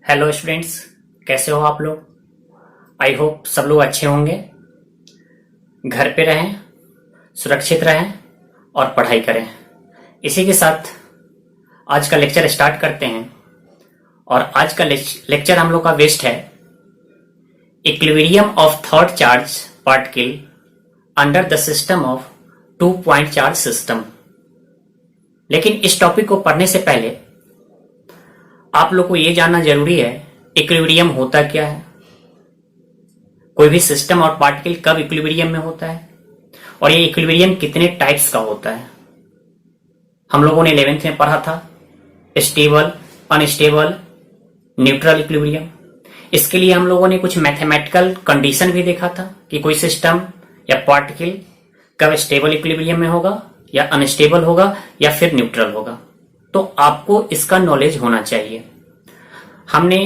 Hello students, कैसे हो आप लोग। आई होप सब लोग अच्छे होंगे, घर पे रहें, सुरक्षित रहें और पढ़ाई करें। इसी के साथ आज का लेक्चर स्टार्ट करते हैं। और आज का लेक्चर हम लोग का वेस्ट है equilibrium of third charge particle under the system of 2 point charge system. लेकिन इस टॉपिक को पढ़ने से पहले आप लोग को यह जानना जरूरी है इक्विलिब्रियम होता क्या है, कोई भी सिस्टम और पार्टिकल कब इक्विलिब्रियम में होता है, और ये इक्विलिब्रियम कितने टाइप्स का होता है। हम लोगों ने 11th में पढ़ा था स्टेबल, अनस्टेबल, न्यूट्रल इक्विलिब्रियम। इसके लिए हम लोगों ने कुछ मैथमेटिकल कंडीशन भी देखा था कि कोई सिस्टम या पार्टिकल कब स्टेबल इक्विलिब्रियम में होगा या अनस्टेबल होगा या फिर न्यूट्रल होगा। तो आपको इसका नॉलेज होना चाहिए। हमने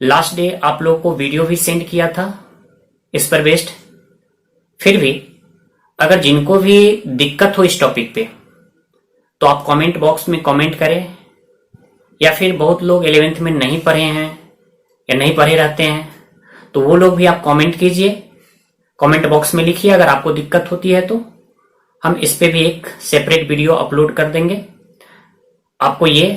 लास्ट डे आप लोगों को वीडियो भी सेंड किया था इस पर बेस्ड। फिर भी अगर जिनको भी दिक्कत हो इस टॉपिक पे तो आप कमेंट बॉक्स में कमेंट करें, या फिर बहुत लोग 11th में नहीं पढ़े हैं या नहीं पढ़े रहते हैं तो वो लोग भी आप कमेंट कीजिए, कमेंट बॉक्स में लिखिए। अगर आपको दिक्कत होती है तो हम इस पे भी एक सेपरेट वीडियो अपलोड कर देंगे। आपको ये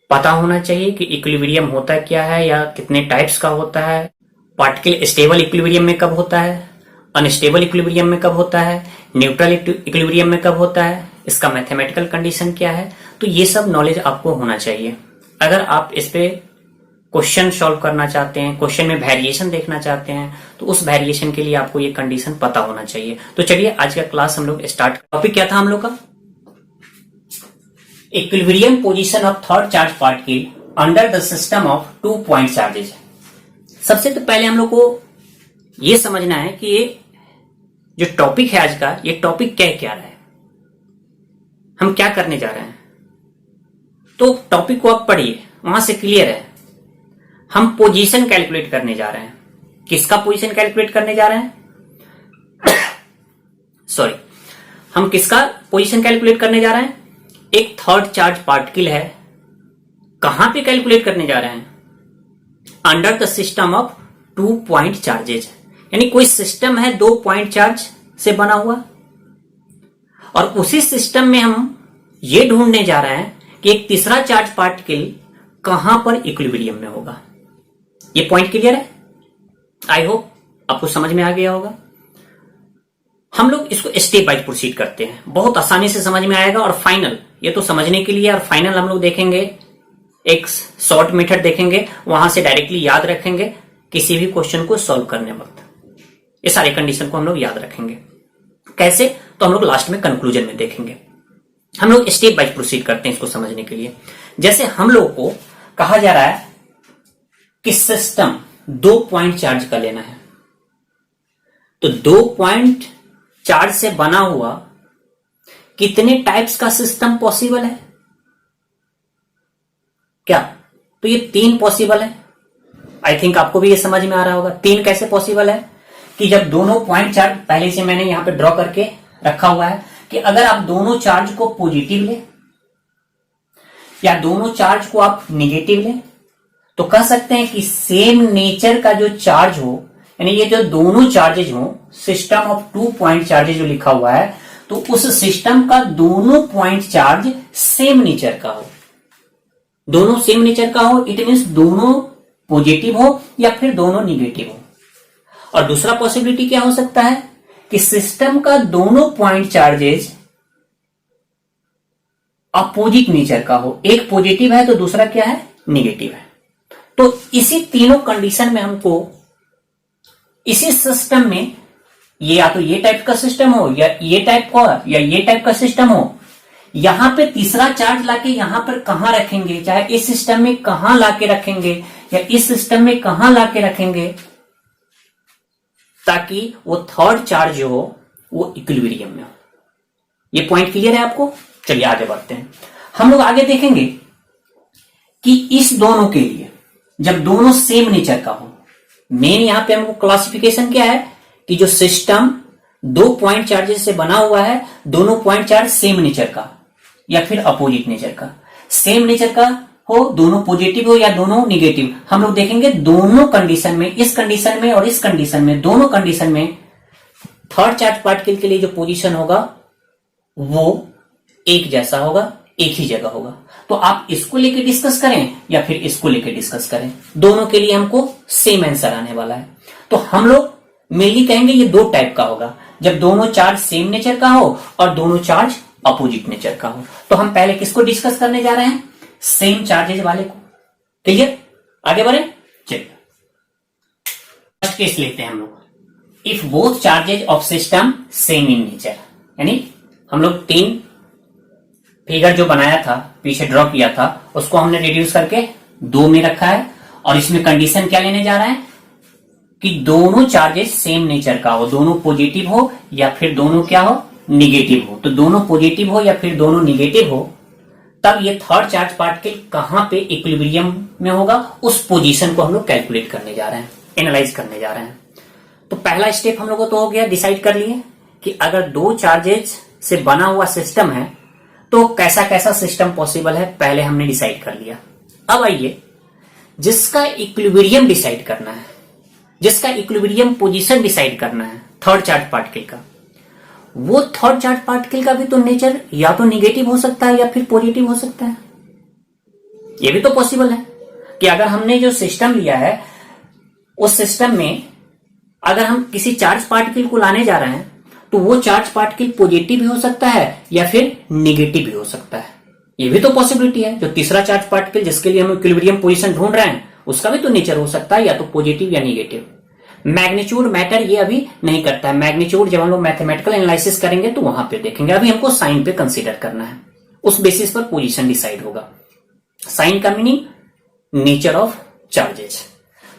पता होना चाहिए कि इक्विलिब्रियम होता क्या है या कितने टाइप्स का होता है, पार्टिकल स्टेबल इक्विलिब्रियम में कब होता है, अनस्टेबल इक्विलिब्रियम में कब होता है, न्यूट्रल इक्विलिब्रियम में कब होता है, इसका मैथमेटिकल कंडीशन क्या है। तो ये सब नॉलेज आपको होना चाहिए। अगर आप इस पे क्वेश्चन सॉल्व करना चाहते हैं, क्वेश्चन में वेरिएशन देखना चाहते हैं, तो उस वेरिएशन के लिए आपको ये कंडीशन पता होना चाहिए। तो चलिए आज का क्लास हम लोग स्टार्ट। टॉपिक क्या था हम लोग का, equilibrium position of third charge particle under the system of 2 point charges. सबसे तो पहले हम लोग को यह समझना है कि ये जो टॉपिक है आज का, ये टॉपिक क्या रहा है, हम क्या करने जा रहे हैं। तो टॉपिक को आप पढ़िए, वहां से क्लियर है। हम पोजीशन कैलकुलेट करने जा रहे हैं। किसका पोजीशन कैलकुलेट करने जा रहे हैं सॉरी, हम किसका पोजीशन कैलकुलेट करने जा रहे हैं। एक थर्ड चार्ज पार्टिकल है, कहां पे कैलकुलेट करने जा रहे हैं, under the system of 2 point charges. यानी कोई सिस्टम है 2 पॉइंट चार्ज से बना हुआ, और उसी सिस्टम में हम ये ढूंढने जा रहे हैं कि एक तीसरा चार्ज पार्टिकल कहां पर इक्विलिब्रियम में होगा। ये पॉइंट क्लियर है, आई होप आपको समझ में आ गया होगा। हम लोग इसको स्टेप बाय प्रोसीड करते हैं, बहुत आसानी से समझ में आएगा। और फाइनल, ये तो समझने के लिए, और फाइनल हम लोग देखेंगे एक शॉर्ट मेथड देखेंगे, वहां से डायरेक्टली याद रखेंगे किसी भी क्वेश्चन को सॉल्व करने वक्त। ये सारे कंडीशन को हम लोग याद रखेंगे। कैसे, तो हम लोग लास्ट में कंक्लूजन में देखेंगे। हम लोग स्टेप बाय प्रोसीड करते हैं इसको समझने के लिए। जैसे हम लोग को कहा जा रहा है कि सिस्टम 2 पॉइंट चार्ज का लेना है, तो 2 पॉइंट चार्ज से बना हुआ कितने टाइप्स का सिस्टम पॉसिबल है क्या। तो ये 3 पॉसिबल है। आई थिंक आपको भी ये समझ में आ रहा होगा 3 कैसे पॉसिबल है। कि जब दोनों पॉइंट चार्ज, पहले से मैंने यहां पे ड्रॉ करके रखा हुआ है कि अगर आप दोनों चार्ज को पॉजिटिव ले या दोनों चार्ज को आप निगेटिव ले, तो कह सकते हैं कि सेम नेचर का जो चार्ज हो, यानी ये जो दोनों चार्जेज हो, सिस्टम ऑफ 2 पॉइंट चार्जेज जो लिखा हुआ है, तो उस सिस्टम का दोनों पॉइंट चार्ज सेम नेचर का हो। दोनों सेम नेचर का हो, इट मीन्स दोनों पॉजिटिव हो या फिर दोनों निगेटिव हो। और दूसरा पॉसिबिलिटी क्या हो सकता है कि सिस्टम का दोनों पॉइंट चार्जेज अपोजिट नेचर का हो, एक पॉजिटिव है तो दूसरा क्या है, निगेटिव है। तो इसी तीनों कंडीशन में हमको इसी सिस्टम में, ये या तो ये टाइप का सिस्टम हो या ये टाइप का या ये टाइप का सिस्टम हो, यहां पे तीसरा चार्ज लाके यहां पर कहां रखेंगे, चाहे इस सिस्टम में कहां लाके रखेंगे या इस सिस्टम में कहां लाके रखेंगे, ताकि वो थर्ड चार्ज जो हो वो इक्विलिब्रियम में हो। ये पॉइंट क्लियर है आपको। चलिए आगे बढ़ते हैं। हम लोग आगे देखेंगे कि इस दोनों के लिए जब दोनों सेम नेचर का हो, मेन यहां पे हमको क्लासिफिकेशन क्या है कि जो सिस्टम 2 पॉइंट चार्जेस से बना हुआ है, दोनों पॉइंट चार्ज सेम नेचर का या फिर अपोजिट नेचर का। सेम नेचर का हो, दोनों पॉजिटिव हो या दोनों निगेटिव, हम लोग देखेंगे दोनों कंडीशन में, इस कंडीशन में और इस कंडीशन में, दोनों कंडीशन में थर्ड चार्ज पार्टिकल के लिए जो पोजीशन होगा वो एक जैसा होगा, एक ही जगह होगा। तो आप इसको लेके डिस्कस करें या फिर इसको लेके डिस्कस करें, दोनों के लिए हमको सेम आंसर आने वाला है। तो हम लोग मेनली कहेंगे ये दो टाइप का होगा, जब दोनों चार्ज सेम नेचर का हो और दोनों चार्ज अपोजिट नेचर का हो। तो हम पहले किसको डिस्कस करने जा रहे हैं? सेम चार्जेज वाले को। क्लियर? आगे बढ़े, चलिए फर्स्ट केस लेते हैं हम लोग। If both charges of system same in nature, यानी हम लोग तीन फिगर जो बनाया था, पीछे ड्रॉ किया था, उसको हमने रिड्यूस करके दो में रखा है और इसमें कंडीशन क्या लेने जा रहा है कि दोनों चार्जेस सेम नेचर का हो, दोनों पॉजिटिव हो या फिर दोनों क्या हो, निगेटिव हो। तो दोनों पॉजिटिव हो या फिर दोनों निगेटिव हो, तब ये थर्ड चार्ज पार्टिकल कहां पे इक्विलिब्रियम में होगा, उस पोजीशन को हम लोग कैलकुलेट करने जा रहे हैं, एनालाइज करने जा रहे हैं। तो पहला स्टेप हम लोगों को तो हो गया, डिसाइड कर लिए कि अगर दो चार्जेस से बना हुआ सिस्टम है तो कैसा कैसा सिस्टम पॉसिबल है, पहले हमने डिसाइड कर लिया। अब आइए जिसका इक्विलिब्रियम डिसाइड करना है, जिसका इक्विलिब्रियम पोजीशन डिसाइड करना है थर्ड चार्ज पार्टिकल का, वो थर्ड चार्ज पार्टिकल का भी तो नेचर या तो निगेटिव हो सकता है या फिर पॉजिटिव हो सकता है। ये भी तो पॉसिबल है कि अगर हमने जो सिस्टम लिया है उस सिस्टम में अगर हम किसी चार्ज पार्टिकल को लाने जा रहे हैं तो वो चार्ज पार्टिकल पॉजिटिव भी हो सकता है या फिर निगेटिव भी हो सकता है। ये भी तो पॉसिबिलिटी है। जो तीसरा चार्ज पार्टिकल जिसके लिए हम इक्विलिब्रियम पोजीशन ढूंढ रहे हैं उसका भी तो नेचर हो सकता है या तो पॉजिटिव या निगेटिव। मैग्नीट्यूड मैटर ये अभी नहीं करता है, मैग्नीट्यूड जब हम लोग मैथमेटिकल एनालिसिस करेंगे तो वहां पे देखेंगे। अभी हमको साइन पे कंसीडर करना है, उस बेसिस पर पोजीशन डिसाइड होगा। साइन का मीनिंग नेचर ऑफ चार्जेस।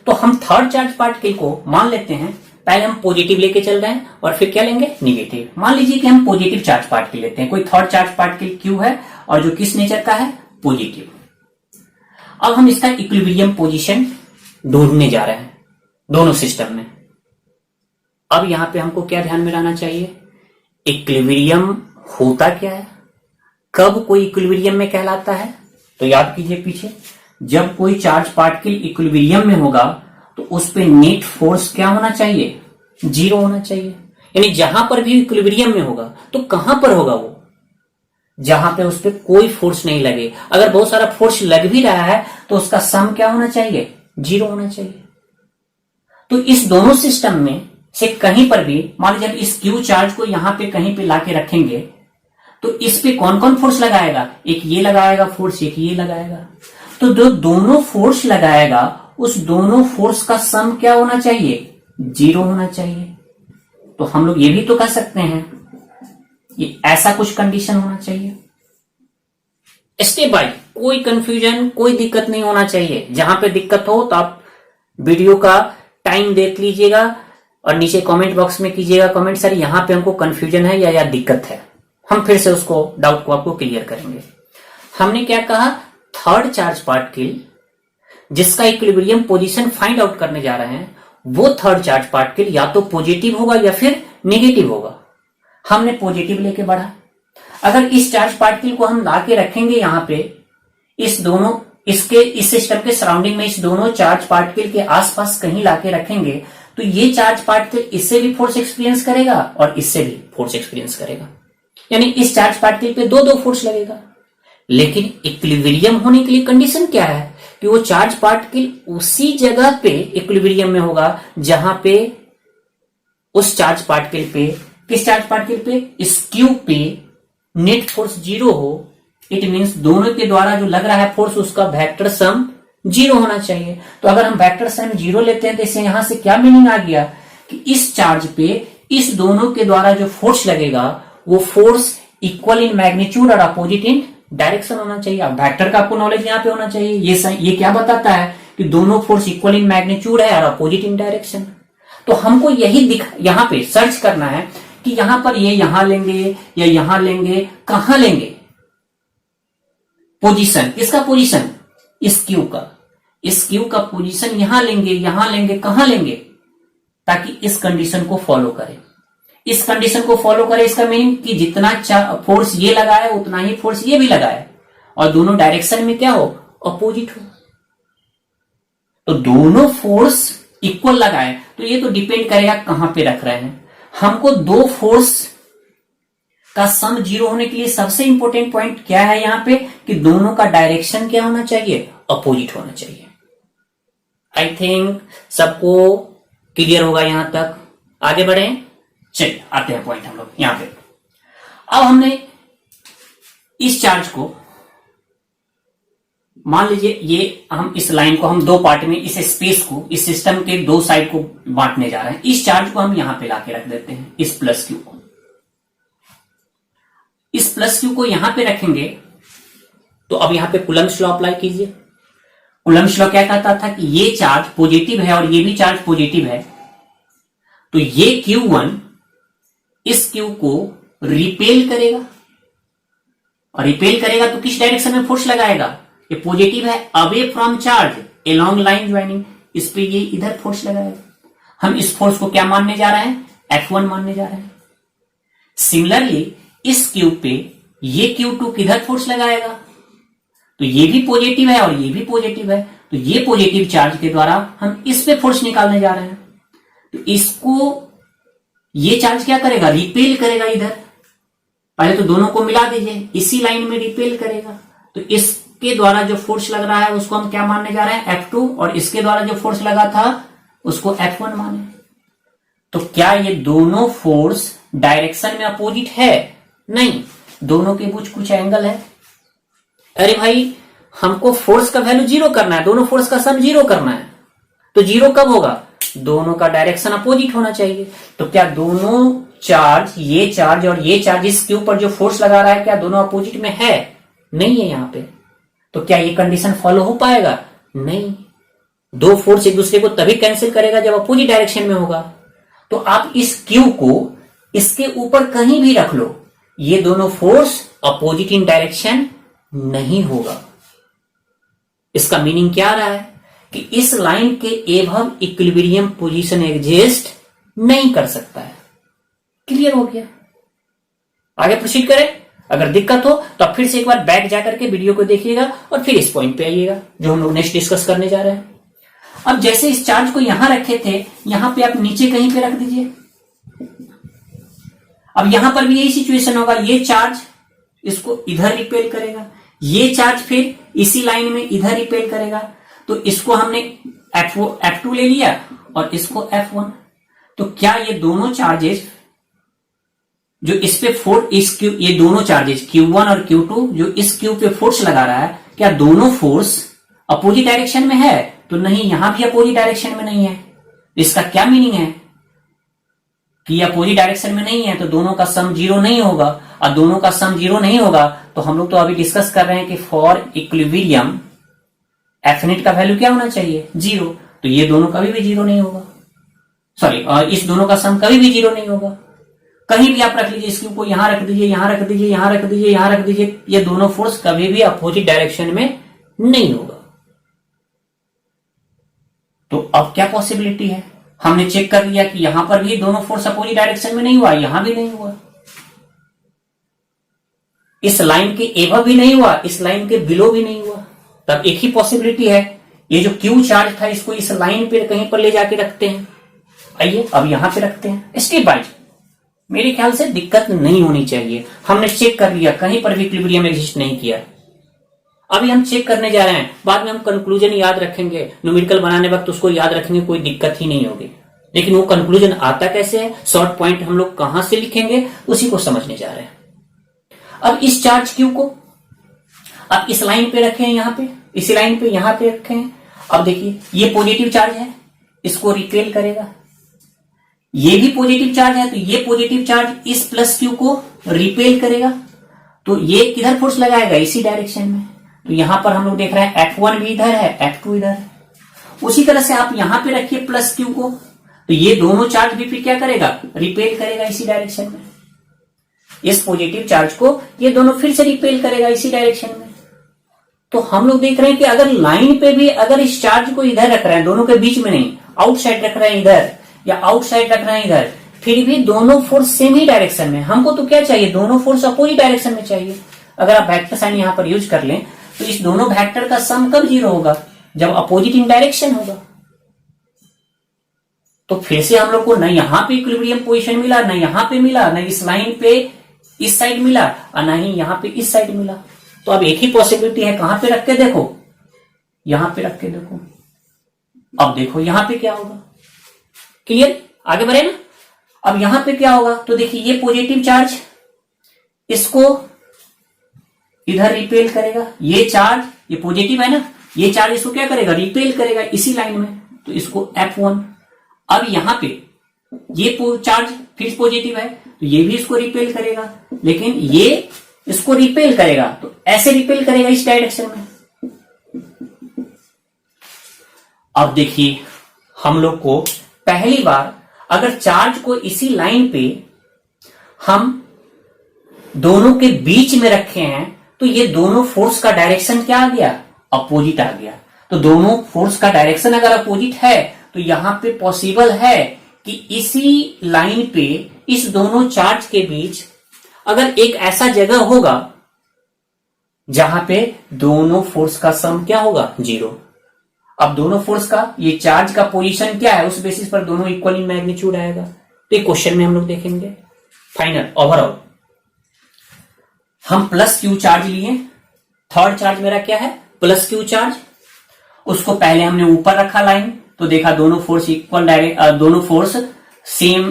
तो हम थर्ड चार्ज पार्टिकल को मान लेते हैं, पहले हम पॉजिटिव लेके चल रहे हैं और फिर क्या लेंगे, निगेटिव। मान लीजिए कि हम पॉजिटिव चार्ज पार्टिकल लेते हैं, कोई थर्ड चार्ज पार्टिकल क्यू है और जो किस नेचर का है, पॉजिटिव। अब हम इसका इक्विलिब्रियम पोजीशन ढूंढने जा रहे हैं दोनों सिस्टम में। अब यहां पे हमको क्या ध्यान में रहना चाहिए, इक्विलिब्रियम होता क्या है, कब कोई इक्विलिब्रियम में कहलाता है। तो याद कीजिए पीछे, जब कोई चार्ज पार्टिकल इक्विलिब्रियम में होगा तो उस पे नेट फोर्स क्या होना चाहिए, जीरो होना चाहिए। यानी जहां पर भी इक्विलिब्रियम में होगा तो कहां पर होगा वो, जहां पे उस पर कोई फोर्स नहीं लगे। अगर बहुत सारा फोर्स लग भी रहा है तो उसका सम क्या होना चाहिए, जीरो होना चाहिए। तो इस दोनों सिस्टम में से कहीं पर भी, मान लीजिए इस क्यू चार्ज को यहां पे कहीं पे लाके रखेंगे तो इस पे कौन कौन फोर्स लगाएगा, एक ये लगाएगा फोर्स, एक ये लगाएगा। तो जो दोनों फोर्स लगाएगा उस दोनों फोर्स का सम क्या होना चाहिए, जीरो होना चाहिए। तो हम लोग ये भी तो कह सकते हैं ये ऐसा कुछ कंडीशन होना चाहिए। स्टेप बाय, कोई कंफ्यूजन, कोई दिक्कत नहीं होना चाहिए। जहां पे दिक्कत हो तो आप वीडियो का टाइम देख लीजिएगा और नीचे कमेंट बॉक्स में कीजिएगा कमेंट, सर यहां पे हमको कंफ्यूजन है या दिक्कत है। हम फिर से उसको डाउट को आपको क्लियर करेंगे। हमने क्या कहा, थर्ड चार्ज पार्टिकल जिसका इक्विलिब्रियम पोजीशन फाइंड आउट करने जा रहे हैं वो थर्ड चार्ज पार्टिकल या तो पॉजिटिव होगा या फिर नेगेटिव होगा। हमने पॉजिटिव लेके बढ़ा। अगर इस चार्ज पार्टिकल को हम ला के रखेंगे यहां पे, इस दोनों इसके इस सिस्टम के सराउंडिंग में इस दोनों चार्ज पार्टिकल के आसपास कहीं लाके रखेंगे तो ये चार्ज पार्टिकल इससे भी फोर्स एक्सपीरियंस करेगा और इससे भी फोर्स एक्सपीरियंस करेगा। यानी इस चार्ज पार्टिकल पे दो दो फोर्स लगेगा। लेकिन इक्विलिब्रियम होने के लिए कंडीशन क्या है कि वो चार्ज पार्टिकल उसी जगह पे इक्विलिब्रियम में होगा जहां पे उस चार्ज पार्टिकल पे, किस चार्ज पार्टिकल पे, इस क्यू पे नेट फोर्स जीरो हो। इट मींस दोनों के द्वारा जो लग रहा है फोर्स उसका वेक्टर सम जीरो होना चाहिए। तो अगर हम वेक्टर सम जीरो लेते हैं तो इससे यहां से क्या मीनिंग आ गया कि इस चार्ज पे इस दोनों के द्वारा जो फोर्स लगेगा वो फोर्स इक्वल इन मैग्नीट्यूड और अपोजिट इन डायरेक्शन होना चाहिए। अब वेक्टर का आपको नॉलेज यहाँ पे होना चाहिए। ये क्या बताता है कि दोनों फोर्स इक्वल इन मैग्नीट्यूड है और अपोजिट इन डायरेक्शन। तो हमको यही यहाँ पे सर्च करना है कि यहां पर ये यहां लेंगे या यहां लेंगे, कहां लेंगे पोजीशन, किसका पोजीशन, इस क्यू का। इस क्यू का पोजीशन यहां लेंगे, कहां लेंगे, ताकि इस कंडीशन को फॉलो करें। इस कंडीशन को फॉलो करें इसका मीनिंग कि जितना फोर्स ये लगाए उतना ही फोर्स ये भी लगाए और दोनों डायरेक्शन में क्या हो, अपोजिट हो। तो दोनों फोर्स इक्वल लगाए तो ये तो डिपेंड करेगा कहां पे रख रहे हैं। हमको दो फोर्स का सम जीरो होने के लिए सबसे इंपॉर्टेंट पॉइंट क्या है यहां पे कि दोनों का डायरेक्शन क्या होना चाहिए, अपोजिट होना चाहिए। आई थिंक सबको क्लियर होगा यहां तक। आगे बढ़े, चलिए आते हैं पॉइंट हम लोग यहां पे। अब हमने इस चार्ज को मान लीजिए, ये हम इस लाइन को हम दो पार्ट में, इस स्पेस को, इस सिस्टम के दो साइड को बांटने जा रहे हैं। इस चार्ज को हम यहां पे लाके रख देते हैं, इस प्लस क्यू को। इस प्लस क्यू को यहां पे रखेंगे तो अब यहां पे कूलम्ब्स लॉ अप्लाई कीजिए। कूलम्ब्स लॉ क्या कहता था कि ये चार्ज पॉजिटिव है और ये भी चार्ज पॉजिटिव है, तो ये Q1 इस Q को रिपेल करेगा, और रिपेल करेगा तो किस डायरेक्शन में फोर्स लगाएगा, ये पॉजिटिव है, away from charge along line joining, इस पे ये इधर फोर्स लगाएगा। हम इस फोर्स को क्या मानने जा रहे हैं, F1 मानने जा रहे हैं। सिमिलरली इस Q पे ये Q2 किधर फोर्स लगाएगा, तो ये भी पॉजिटिव है और ये भी पॉजिटिव है, तो ये पॉजिटिव चार्ज के द्वारा हम इस पे फोर्स निकालने जा रहे हैं। तो इसको ये चार्ज क्या करेगा, रिपेल करेगा इधर। पहले तो दोनों को मिला दीजिए, इसी लाइन में रिपेल करेगा, तो इसके द्वारा जो फोर्स लग रहा है उसको हम क्या मानने जा रहे हैं, F2, और इसके द्वारा जो फोर्स लगा था उसको F1 माने। तो क्या ये दोनों फोर्स डायरेक्शन में अपोजिट है, नहीं, दोनों के बीच कुछ एंगल है। अरे भाई हमको फोर्स का वैल्यू जीरो करना है, दोनों फोर्स का सम जीरो करना है, तो जीरो कब होगा, दोनों का डायरेक्शन अपोजिट होना चाहिए। तो क्या दोनों चार्ज, ये चार्ज और ये चार्ज इस क्यू पर जो फोर्स लगा रहा है, क्या दोनों अपोजिट में है, नहीं है यहां पे। तो क्या ये कंडीशन फॉलो हो पाएगा, नहीं। दो फोर्स एक दूसरे को तभी कैंसिल करेगा जब अपोजिट डायरेक्शन में होगा। तो आप इस क्यू को इसके ऊपर कहीं भी रख लो, ये दोनों फोर्स अपोजिट इन डायरेक्शन नहीं होगा। इसका मीनिंग क्या आ रहा है कि इस लाइन के एबव इक्विलिब्रियम पोजीशन एग्जिस्ट नहीं कर सकता है। क्लियर हो गया, आगे प्रोसीड करें। अगर दिक्कत हो तो आप फिर से एक बार बैक जाकर के वीडियो को देखिएगा और फिर इस पॉइंट पे आइएगा जो हम लोग नेक्स्ट डिस्कस करने जा रहे हैं। अब जैसे इस चार्ज को यहां रखे थे, यहां पे आप नीचे कहीं पे रख दीजिए। अब यहां पर भी यही सिचुएशन होगा, ये चार्ज इसको इधर रिपेल करेगा, ये चार्ज फिर इसी लाइन में इधर रिपेल करेगा। तो इसको हमने F2 ले लिया और इसको F1। तो क्या ये दोनों चार्जेस जो इस पे ये दोनों चार्जेस Q1 और Q2 जो इस Q पे फोर्स लगा रहा है, क्या दोनों फोर्स अपोजिट डायरेक्शन में है, तो नहीं, यहां भी अपोजिट डायरेक्शन में नहीं है। इसका क्या मीनिंग है कि अपोजिट डायरेक्शन में नहीं है तो दोनों का सम जीरो नहीं होगा, और दोनों का सम जीरो नहीं होगा तो हम लोग तो अभी डिस्कस कर रहे हैं कि फॉर इक्विलिब्रियम एफिनिट का वैल्यू क्या होना चाहिए, जीरो। तो ये दोनों कभी भी जीरो नहीं होगा, सॉरी, इस दोनों का सम कभी भी जीरो नहीं होगा। कहीं भी आप रख लीजिए, इसको को यहां रख दीजिए, यहां रख दीजिए, यहां रख दीजिए, यहां रख दीजिए, ये दोनों फोर्स कभी भी अपोजिट डायरेक्शन में नहीं होगा। तो अब क्या पॉसिबिलिटी है, हमने चेक कर लिया कि यहां पर भी दोनों फोर्स अपोजिट डायरेक्शन में नहीं हुआ, यहां भी नहीं हुआ, इस लाइन के एबव भी नहीं हुआ, इस लाइन के बिलो भी नहीं हुआ। तब एक ही पॉसिबिलिटी है, ये जो क्यू चार्ज था इसको इस लाइन पे कहीं पर ले जाके रखते हैं। आइए अब यहां पे रखते हैं स्टेप बाय। मेरे ख्याल से दिक्कत नहीं होनी चाहिए, हमने चेक कर लिया, कहीं पर भी इक्विलिब्रियम एग्जिस्ट नहीं किया। अभी हम चेक करने जा रहे हैं, बाद में हम कंक्लूजन याद रखेंगे, न्यूमेरिकल बनाने वक्त उसको याद रखेंगे, कोई दिक्कत ही नहीं होगी। लेकिन वो कंक्लूजन आता कैसे है, शॉर्ट पॉइंट हम लोग कहां से लिखेंगे, उसी को समझने जा रहे हैं। अब इस चार्ज क्यू को आप इस लाइन पे रखे हैं, यहां पे इसी लाइन पे यहां पे रखे हैं। अब देखिए ये पॉजिटिव चार्ज है, इसको रिपेल करेगा, ये भी पॉजिटिव चार्ज है तो ये पॉजिटिव चार्ज इस प्लस क्यू को रिपेल करेगा। तो ये किधर फोर्स लगाएगा, इसी डायरेक्शन में। तो यहां पर हम लोग देख रहे हैं F1 भी इधर है, F2 इधर है। उसी तरह से आप यहां पे रखिए प्लस क्यू को, तो ये दोनों चार्ज भी फिर क्या करेगा, रिपेल करेगा इसी डायरेक्शन में। इस पॉजिटिव चार्ज को ये दोनों फिर से रिपेल करेगा इसी डायरेक्शन में। तो हम लोग देख रहे हैं कि अगर लाइन पे भी अगर इस चार्ज को इधर रख रहे हैं, दोनों के बीच में नहीं, आउटसाइड रख रहे हैं इधर या आउटसाइड रख रहे हैं इधर, फिर भी दोनों फोर्स सेम ही डायरेक्शन में। हमको तो क्या चाहिए, दोनों फोर्स अपोजिट डायरेक्शन में चाहिए। अगर आप वेक्टर साइन यहां पर यूज कर लें तो इस दोनों वेक्टर का सम कब 0 होगा? जब अपोजिट इन डायरेक्शन होगा। तो फिर से हम लोग को न यहां पे इक्विलिब्रियम पोजीशन मिला, न यहां पे मिला, न इस लाइन पे इस साइड मिला और न ही यहां पे इस साइड मिला। तो अब एक ही पॉसिबिलिटी है, कहां पे रख के देखो, यहां पे रख के देखो। अब देखो यहां पे क्या होगा, क्लियर, आगे बढ़े ना। अब यहां पे क्या होगा, तो देखिए ये पॉजिटिव चार्ज इसको इधर रिपेल करेगा, ये चार्ज, ये पॉजिटिव है ना, ये चार्ज इसको क्या करेगा, रिपेल करेगा इसी लाइन में, तो इसको F1। अब यहां पे ये चार्ज फिर पॉजिटिव है, तो ये भी इसको रिपेल करेगा, लेकिन ये इसको रिपेल करेगा, तो ऐसे रिपेल करेगा इस डायरेक्शन में। अब देखिए हम लोग को पहली बार अगर चार्ज को इसी लाइन पे हम दोनों के बीच में रखे हैं, तो ये दोनों फोर्स का डायरेक्शन क्या आ गया, अपोजिट आ गया। तो दोनों फोर्स का डायरेक्शन अगर अपोजिट है, तो यहां पे पॉसिबल है कि इसी लाइन पे इस दोनों चार्ज के बीच अगर एक ऐसा जगह होगा जहां पे दोनों फोर्स का सम क्या होगा, 0। अब दोनों फोर्स का ये चार्ज का पोजीशन क्या है, उस बेसिस पर दोनों इक्वल इन मैग्नीट्यूड आएगा। तो ये क्वेश्चन में हम लोग देखेंगे। फाइनल ओवरऑल हम प्लस क्यू चार्ज लिए, थर्ड चार्ज मेरा क्या है, प्लस क्यू चार्ज। उसको पहले हमने ऊपर रखा लाइन, तो देखा दोनों फोर्स इक्वल दोनों फोर्स सेम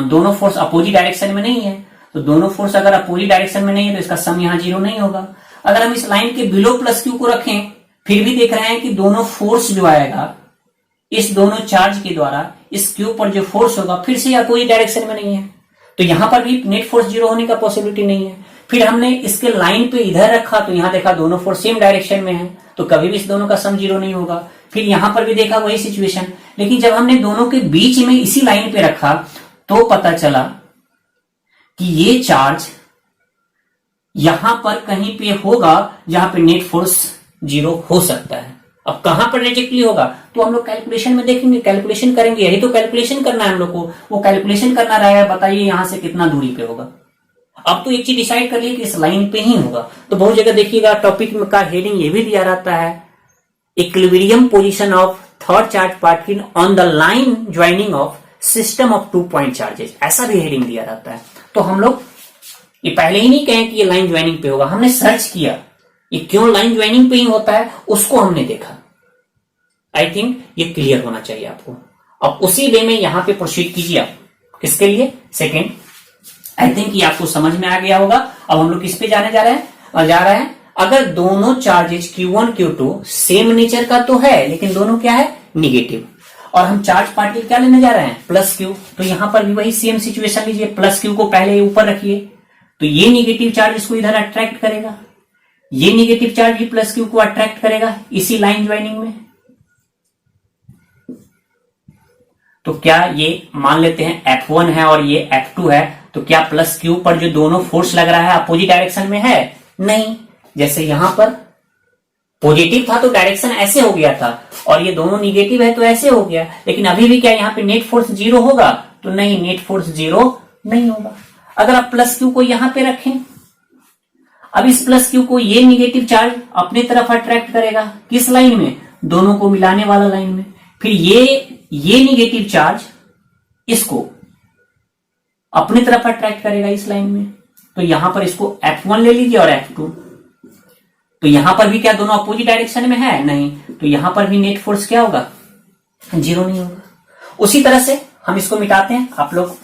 दोनों फोर्स अपोजिट डायरेक्शन में नहीं है। तो दोनों फोर्स अगर अपोजिट डायरेक्शन में नहीं है, तो इसका सम यहां 0 नहीं होगा। अगर हम इस लाइन के बिलो प्लस क्यू को रखें, फिर भी देख रहे हैं कि दोनों फोर्स जो आएगा इस दोनों चार्ज के द्वारा, इस क्यू पर जो फोर्स होगा फिर से अपोजिट डायरेक्शन में नहीं है, तो यहां पर भी नेट फोर्स 0 होने का पॉसिबिलिटी नहीं है। फिर हमने इसके लाइन पे इधर रखा, तो यहां देखा दोनों फोर्स सेम डायरेक्शन में है, तो कभी भी इस दोनों का सम 0 नहीं होगा। फिर यहां पर भी देखा वही सिचुएशन, लेकिन जब हमने दोनों के बीच में इसी लाइन पे रखा, तो पता चला कि ये चार्ज यहां पर कहीं पे होगा जहां पे नेट फोर्स 0 हो सकता है। अब कहां पर एग्जैक्टली होगा, तो हम लोग कैलकुलेशन में देखेंगे, कैलकुलेशन करेंगे, यही तो कैलकुलेशन करना है हम लोग को। वो कैलकुलेशन करना रहेगा, बताइए यहां से कितना दूरी पे होगा। अब तो एक चीज डिसाइड कर लिए कि इस लाइन पे ही होगा। तो बहुत जगह देखिएगा टॉपिक का हेडिंग ये भी दिया रहता है, equilibrium position of third charge particle on the line joining of system of 2 point charges, ऐसा भी हेडिंग दिया रहता है। तो हम लोग ये पहले ही नहीं कहें कि ये लाइन ज्वाइनिंग पे होगा, हमने सर्च किया ये क्यों लाइन ज्वाइनिंग पे ही होता है, उसको हमने देखा। आई थिंक ये क्लियर होना चाहिए आपको। अब उसी वे में यहां पे प्रोसीड कीजिए आप, किसके लिए, सेकेंड। आई थिंक ये आपको समझ में आ गया होगा। अब हम लोग किस पे जाने जा रहे हैं, अगर दोनों charges Q1 Q2 same nature का तो है, लेकिन दोनों क्या है, निगेटिव, और हम चार्ज पार्टिकल क्या लेने जा रहे हैं, प्लस क्यू। तो यहां पर भी वही सेम सिचुएशन लीजिए, प्लस क्यू को पहले ऊपर रखिए, तो ये निगेटिव चार्ज इसको इधर अट्रैक्ट करेगा, ये निगेटिव चार्ज भी प्लस क्यू को अट्रैक्ट करेगा इसी लाइन ज्वाइनिंग में। तो क्या ये मान लेते हैं F1 है और ये F2 है, तो क्या प्लस क्यू पर जो दोनों फोर्स लग रहा है अपोजिट डायरेक्शन में है, नहीं। जैसे यहां पर पॉजिटिव था तो डायरेक्शन ऐसे हो गया था, और ये दोनों निगेटिव है तो ऐसे हो गया, लेकिन अभी भी क्या यहाँ पे नेट फोर्स 0 होगा, तो नहीं, नेट फोर्स 0 नहीं होगा। अगर आप प्लस क्यू को यहां पे रखें, अब इस प्लस क्यू को ये निगेटिव चार्ज अपने तरफ अट्रैक्ट करेगा, किस लाइन में, दोनों को मिलाने वाला लाइन में। फिर ये निगेटिव चार्ज इसको अपनी तरफ अट्रैक्ट करेगा इस लाइन में, तो यहां पर इसको F1 ले लीजिए और F2। तो यहां पर भी क्या दोनों अपोजिट डायरेक्शन में है, नहीं, तो यहां पर भी नेट फोर्स क्या होगा, 0 नहीं होगा। उसी तरह से हम इसको मिटाते हैं, आप लोग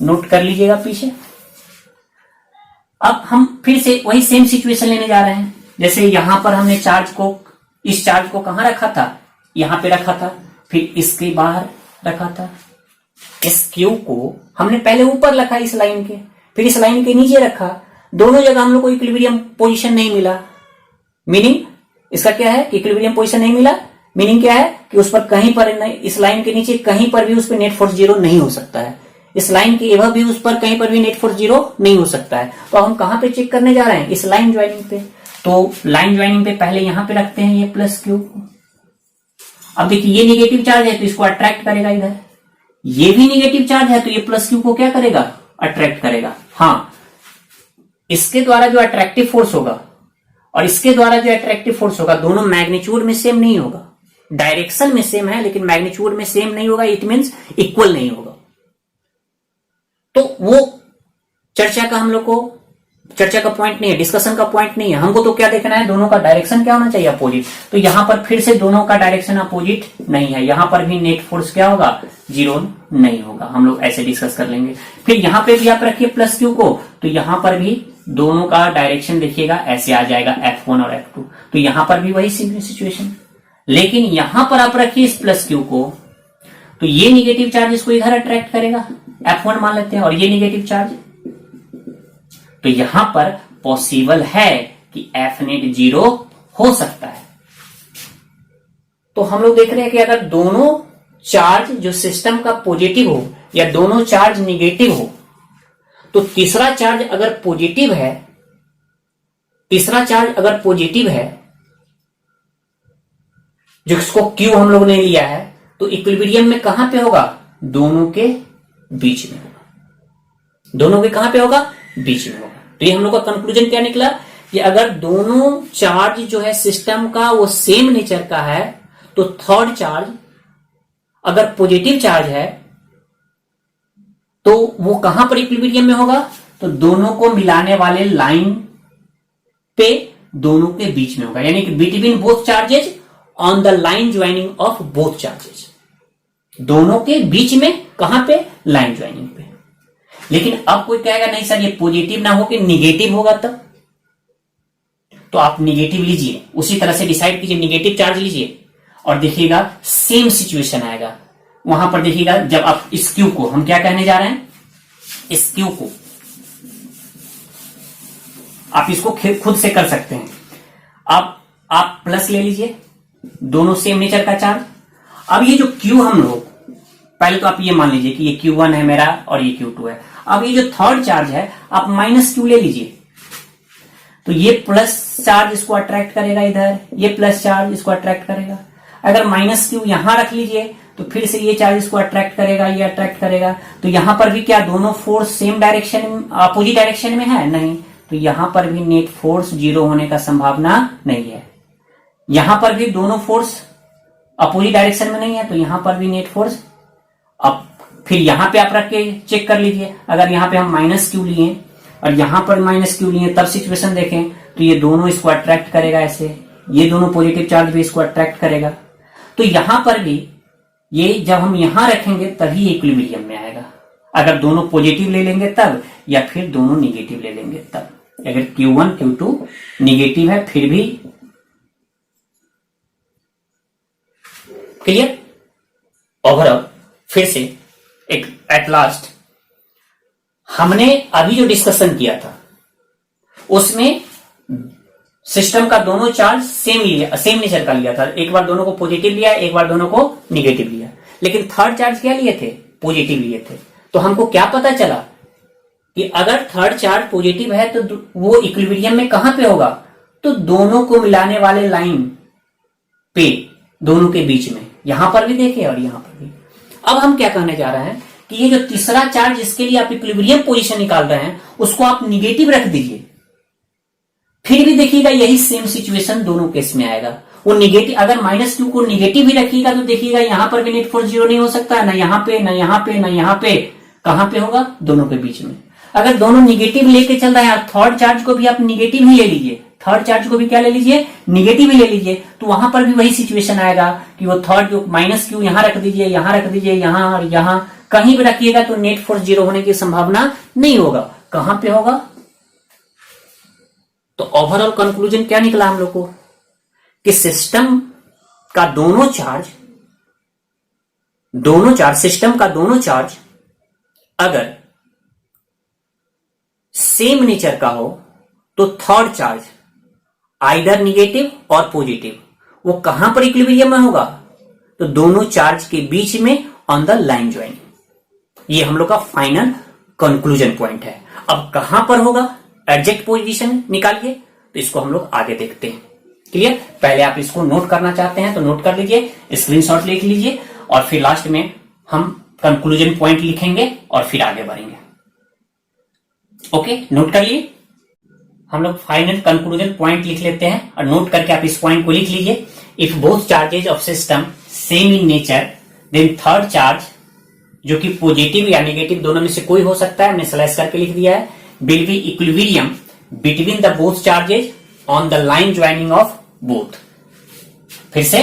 नोट कर लीजिएगा पीछे। अब हम फिर से वही सेम सिचुएशन लेने जा रहे हैं। जैसे यहां पर हमने इस चार्ज को कहां रखा था, यहां पे रखा था, फिर इसके बाहर रखा था। इस क्यू को हमने पहले ऊपर रखा इस लाइन के, फिर इस लाइन के नीचे रखा, दोनों जगह हम लोग को इक्विलिब्रियम पोजीशन नहीं मिला। मीनिंग इसका क्या है, इक्विलिब्रियम पोजीशन नहीं मिला, मीनिंग क्या है कि उस पर कहीं पर, इस लाइन के नीचे कहीं पर भी उस पर नेट फोर्स 0 नहीं हो सकता है, इस लाइन के एवं भी उस पर कहीं पर भी नेट फोर्स 0 नहीं हो सकता है। तो हम कहां पे चेक करने जा रहे हैं, इस लाइन ज्वाइनिंग पे। तो लाइन ज्वाइनिंग पे पहले यहां पे रखते हैं ये प्लस क्यू। अब देखिए ये निगेटिव चार्ज है तो इसको अट्रैक्ट करेगा इधर, ये भी निगेटिव चार्ज है तो ये प्लस क्यू को क्या करेगा, अट्रैक्ट करेगा। हाँ, इसके द्वारा जो अट्रैक्टिव फोर्स होगा और इसके द्वारा जो अट्रैक्टिव फोर्स होगा दोनों मैग्नीट्यूड में सेम नहीं होगा, डायरेक्शन में सेम है लेकिन मैग्नीट्यूड में सेम नहीं होगा, इट मीन्स इक्वल नहीं होगा। तो वो चर्चा का पॉइंट नहीं है, डिस्कशन का पॉइंट नहीं है। हमको तो क्या देखना है, दोनों का डायरेक्शन क्या होना चाहिए, अपोजिट। तो यहां पर फिर से दोनों का डायरेक्शन अपोजिट नहीं है, यहां पर भी नेट फोर्स क्या होगा, 0 नहीं होगा। हम लोग ऐसे डिस्कस कर लेंगे। फिर यहां पे भी आप रखिए प्लस क्यू को, तो यहां पर भी दोनों का डायरेक्शन देखिएगा ऐसे आ जाएगा, F1 और F2। तो यहां पर भी वही सिचुएशन, लेकिन यहां पर आप रखिए इस प्लस क्यू को, तो ये निगेटिव चार्ज इसको इधर अट्रैक्ट करेगा, F1 मान लेते हैं, और ये निगेटिव चार्ज, तो यहां पर पॉसिबल है कि F नेट 0 हो सकता है। तो हम लोग देख रहे हैं कि अगर दोनों चार्ज जो सिस्टम का पॉजिटिव हो या दोनों चार्ज निगेटिव हो, तो तीसरा चार्ज अगर पॉजिटिव है, जिसको Q हम लोग ने लिया है, तो इक्विलिब्रियम में कहां पे होगा, दोनों के बीच में होगा, दोनों के कहां पे होगा, बीच में होगा। तो ये हम लोग का कंक्लूजन क्या निकला कि अगर दोनों चार्ज जो है सिस्टम का वो सेम नेचर का है, तो थर्ड चार्ज अगर पॉजिटिव चार्ज है तो वो कहां पर इक्विलिब्रियम में होगा, तो दोनों को मिलाने वाले लाइन पे दोनों के बीच में होगा, यानी कि between both charges on the line joining of both charges, दोनों के बीच में कहां पे, लाइन ज्वाइनिंग पे। लेकिन अब कोई कहेगा नहीं सर ये पॉजिटिव ना हो कि निगेटिव होगा, तब तो आप निगेटिव लीजिए, उसी तरह से डिसाइड कीजिए, निगेटिव चार्ज लीजिए और देखिएगा सेम सिचुएशन आएगा। वहां पर देखिएगा जब आप इस क्यू को, हम क्या कहने जा रहे हैं, इस क्यू को आप इसको खुद से कर सकते हैं। आप प्लस ले लीजिए, दोनों सेम नेचर का चार्ज। अब ये जो क्यू हम लोग, पहले तो आप ये मान लीजिए कि ये Q1 है मेरा और ये Q2 है। अब ये जो थर्ड चार्ज है आप माइनस क्यू ले लीजिए, तो ये प्लस चार्ज इसको अट्रैक्ट करेगा इधर, ये प्लस चार्ज इसको अट्रैक्ट करेगा। अगर माइनस क्यू यहां रख लीजिए तो फिर से ये चार्ज इसको अट्रैक्ट करेगा, ये अट्रैक्ट करेगा। तो यहां पर भी क्या दोनों force same direction, opposite direction में है, नहीं, तो यहां पर भी नेट फोर्स 0 होने का संभावना नहीं है। यहां पर भी दोनों फोर्स अपोजिट डायरेक्शन में नहीं है, तो यहां पर भी नेट फोर्स। अब फिर यहां पे आप रख के चेक कर लीजिए, अगर यहां पे हम माइनस क्यू लिए और यहां पर माइनस क्यू लिए, तब सिचुएशन देखें तो ये दोनों इसको अट्रैक्ट करेगा ऐसे, ये दोनों पॉजिटिव चार्ज भी इसको अट्रैक्ट करेगा। तो यहां पर भी ये जब हम यहां रखेंगे तभी इक्विलिब्रियम में आएगा, अगर दोनों पॉजिटिव ले लेंगे तब, या फिर दोनों निगेटिव ले लेंगे तब। अगर Q1 Q2 निगेटिव है फिर भी क्लियर। ओवरऑल फिर से एक एट लास्ट हमने अभी जो डिस्कशन किया था उसमें सिस्टम का दोनों चार्ज सेम नेचर का लिया था। एक बार दोनों को पॉजिटिव लिया, एक बार दोनों को निगेटिव लिया, लेकिन थर्ड चार्ज क्या लिए थे, पॉजिटिव लिए थे। तो हमको क्या पता चला कि अगर थर्ड चार्ज पॉजिटिव है तो वो इक्विलिब्रियम में कहां पे होगा, तो दोनों को मिलाने वाले लाइन पे, दोनों के बीच में। यहां पर भी देखे और यहां पर भी। अब हम क्या कहने जा रहे हैं कि ये जो तीसरा चार्ज जिसके लिए आप इक्विलिब्रियम पोजीशन निकाल रहे हैं उसको आप निगेटिव रख दीजिए, फिर भी देखिएगा यही सेम सिचुएशन दोनों केस में आएगा। वो निगेटिव, अगर माइनस क्यू को निगेटिव ही रखिएगा तो देखिएगा यहां पर भी नेट फोर्स 0 नहीं हो सकता, ना यहां पे, ना यहां पे, ना यहां पे, कहां पे होगा, दोनों के बीच में। अगर दोनों निगेटिव लेके चल रहे हैं, थर्ड चार्ज को भी आप निगेटिव ही ले लीजिए, थर्ड चार्ज को भी क्या ले लीजिए, निगेटिव ही ले लीजिए, तो वहां पर भी वही सिचुएशन आएगा कि वो थर्ड जो माइनस क्यू यहां रख दीजिए, यहां रख दीजिए, यहां और यहां कहीं भी रखिएगा तो नेट फोर्स 0 होने की संभावना नहीं होगा। कहां पे होगा, तो ओवरऑल कंक्लूजन क्या निकला हम लोग को कि सिस्टम का दोनों चार्ज सिस्टम का दोनों चार्ज अगर सेम नेचर का हो तो थर्ड चार्ज आइदर निगेटिव और पॉजिटिव, वो कहां पर इक्विलिब्रियम में होगा, तो दोनों चार्ज के बीच में ऑन द लाइन ज्वाइनिंग। ये हम लोग का फाइनल कंक्लूजन पॉइंट है। अब कहां पर होगा, एग्जैक्ट पोजीशन निकालिए, तो इसको हम लोग आगे देखते हैं। क्लियर। पहले आप इसको नोट करना चाहते हैं तो नोट कर लीजिए, स्क्रीनशॉट लिख लीजिए, और फिर लास्ट में हम कंक्लूजन पॉइंट लिखेंगे और फिर आगे बढ़ेंगे। ओके, नोट कर लिए। हम लोग फाइनल कंक्लूजन पॉइंट लिख लेते हैं और नोट करके आप इस पॉइंट को लिख लीजिए। If both charges of system same in nature then third charge, जो कि पॉजिटिव या नेगेटिव दोनों में से कोई हो सकता है, हमने स्लैश करके लिख दिया है, will be equilibrium between the both charges on the line joining of both. फिर से,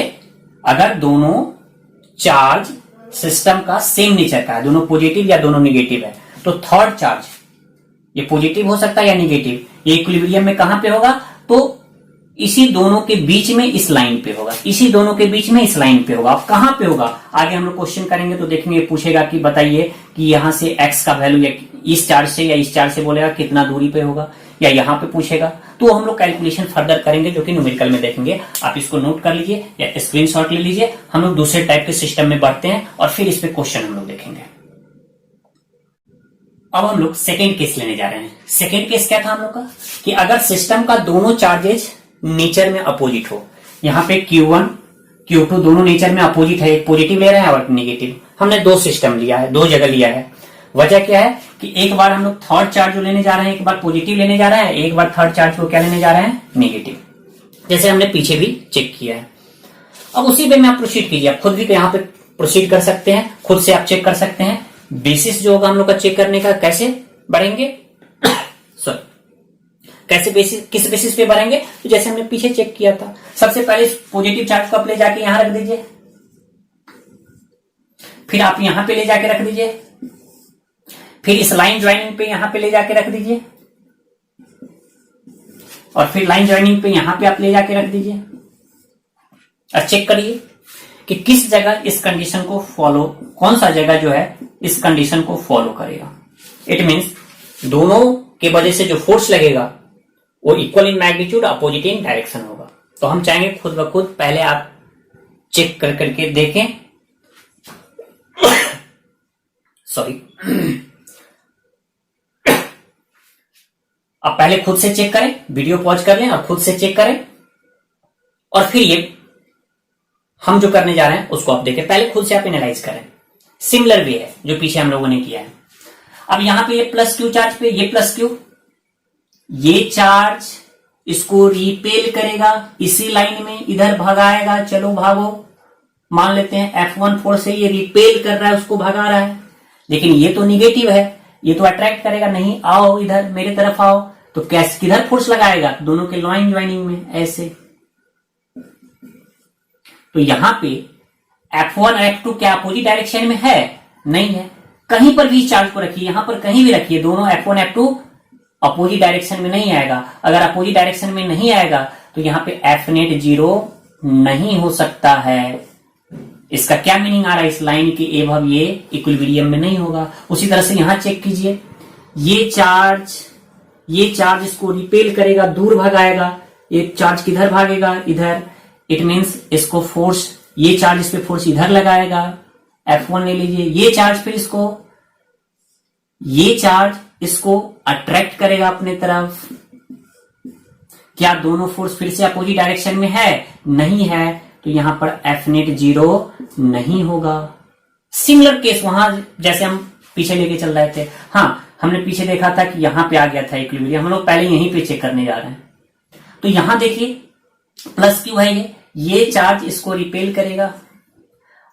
अगर दोनों चार्ज सिस्टम का सेम नेचर का है, दोनों पॉजिटिव या दोनों नेगेटिव है, तो थर्ड चार्ज ये पॉजिटिव हो सकता है या नेगेटिव, ये इक्विलिब्रियम में कहां पे होगा, तो इसी दोनों के बीच में इस लाइन पे होगा, इसी दोनों के बीच में इस लाइन पे होगा। अब कहां पे होगा आगे हम लोग क्वेश्चन करेंगे तो देखेंगे, पूछेगा कि बताइए कि यहां से x का वैल्यू या इस चार्ज से या इस चार्ज से बोलेगा कितना दूरी पे होगा, या यहां पे पूछेगा, तो हम लोग कैलकुलेशन फर्दर करेंगे जो कि न्यूमेरिकल में देखेंगे। आप इसको नोट कर लीजिए या स्क्रीनशॉट ले लीजिए। हम लोग दूसरे टाइप के सिस्टम में बढ़ते हैं और फिर इस पे क्वेश्चन हम लोग देखेंगे। अब हम लोग सेकेंड केस लेने जा रहे हैं। सेकेंड केस क्या था हम लोग का, कि अगर सिस्टम का दोनों चार्जेज नेचर में अपोजिट हो, यहाँ पे Q1 Q2 दोनों नेचर में अपोजिट है, एक पॉजिटिव ले रहे हैं और नेगेटिव। हमने दो सिस्टम लिया है, दो जगह लिया है। वजह क्या है कि एक बार हम लोग थर्ड चार्ज लेने जा रहे हैं, एक बार पॉजिटिव लेने जा रहे हैं, एक बार थर्ड चार्ज को क्या लेने जा रहे हैं, नेगेटिव, जैसे हमने पीछे भी चेक किया है। अब उसी पे में आप प्रोसीड कीजिए, आप खुद भी यहाँ पे प्रोसीड कर सकते हैं, खुद से आप चेक कर सकते हैं। बेसिस जो होगा हम लोग का चेक करने का, कैसे बढ़ेंगे सॉरी कैसे बेसिस, किस बेसिस पे बढ़ेंगे, तो जैसे हमने पीछे चेक किया था। सबसे पहले पॉजिटिव चार्ज को आप ले जाके यहां रख दीजिए, फिर आप यहां पे ले जाके रख दीजिए, फिर इस लाइन ज्वाइनिंग पे यहां पे ले जाके रख दीजिए, और फिर लाइन ज्वाइनिंग पे यहां पे आप ले जाके रख दीजिए। और चेक करिए कि किस जगह इस कंडीशन को फॉलो, कौन सा जगह जो है इस कंडीशन को फॉलो करेगा। इट मीन्स दोनों के वजह से जो फोर्स लगेगा वो equal in magnitude, opposite in direction होगा। तो हम चाहेंगे खुद ब खुद पहले आप चेक कर करके देखें सॉरी आप पहले खुद से चेक करें, वीडियो पॉज कर लें और खुद से चेक करें, और फिर ये हम जो करने जा रहे हैं उसको आप देखें। पहले खुद से आप एनालाइज करें। सिमिलर वे है जो पीछे हम लोगों ने किया है। अब यहां पे ये प्लस क्यू चार्ज पे ये प्लस क्यू, ये चार्ज इसको रिपेल करेगा, इसी लाइन में इधर भगाएगा, चलो भागो, मान लेते हैं F1 फोर्स से ये रिपेल कर रहा है, उसको भगा रहा है। लेकिन ये तो निगेटिव है, ये तो अट्रैक्ट करेगा, नहीं आओ इधर मेरे तरफ आओ, तो कैसे किधर फोर्स लगाएगा, दोनों के लाइन ज्वाइनिंग में ऐसे। तो यहां पे F1 F2 क्या अपोजिट डायरेक्शन में है, नहीं है। कहीं पर भी चार्ज को रखिए, यहां पर कहीं भी रखिए, दोनों F1 F2 अपोजिट डायरेक्शन में नहीं आएगा। अगर अपोजिट डायरेक्शन में नहीं आएगा तो यहां पे F नेट 0 नहीं हो सकता है। इसका क्या मीनिंग आ रहा है, इस लाइन के एबव ये इक्विलिब्रियम में नहीं होगा। उसी तरह से यहां चेक कीजिए, ये चार्ज इसको रिपेल करेगा, दूर भगाएगा, ये चार्ज किधर भागेगा, इधर। इट मीन्स इसको फोर्स, ये चार्ज इस पे फोर्स इधर लगाएगा, F1 ले लीजिए, ये चार्ज फिर ये चार्ज इसको अट्रैक्ट करेगा अपने तरफ। क्या दोनों फोर्स फिर से अपोजिट डायरेक्शन में है, नहीं है, तो यहां पर F नेट 0 नहीं होगा। सिमिलर केस वहां जैसे हम पीछे लेके चल रहे थे, हाँ हमने पीछे देखा था कि यहां पे आ गया था इक्विलिब्रियम, हम लोग पहले यहीं पे चेक करने जा रहे हैं। तो यहां देखिए प्लस क्यू है, ये चार्ज इसको रिपेल करेगा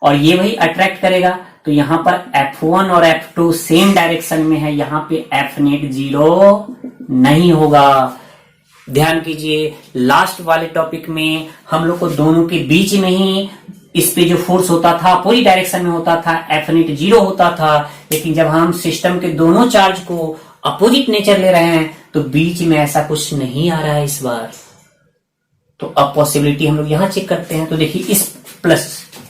और ये वही अट्रैक्ट करेगा, तो यहां पर F1 और F2 सेम डायरेक्शन में है, यहां पे F नेट 0 नहीं होगा। ध्यान कीजिए, लास्ट वाले टॉपिक में हम लोग को दोनों के बीच में ही इस पे जो फोर्स होता था अपोजिट डायरेक्शन में होता था, F नेट 0 होता था। लेकिन जब हम सिस्टम के दोनों चार्ज को अपोजिट नेचर ले रहे हैं तो बीच में ऐसा कुछ नहीं आ रहा है इस बार। तो अब पॉसिबिलिटी हम लोग यहां चेक करते हैं। तो देखिए इस प्लस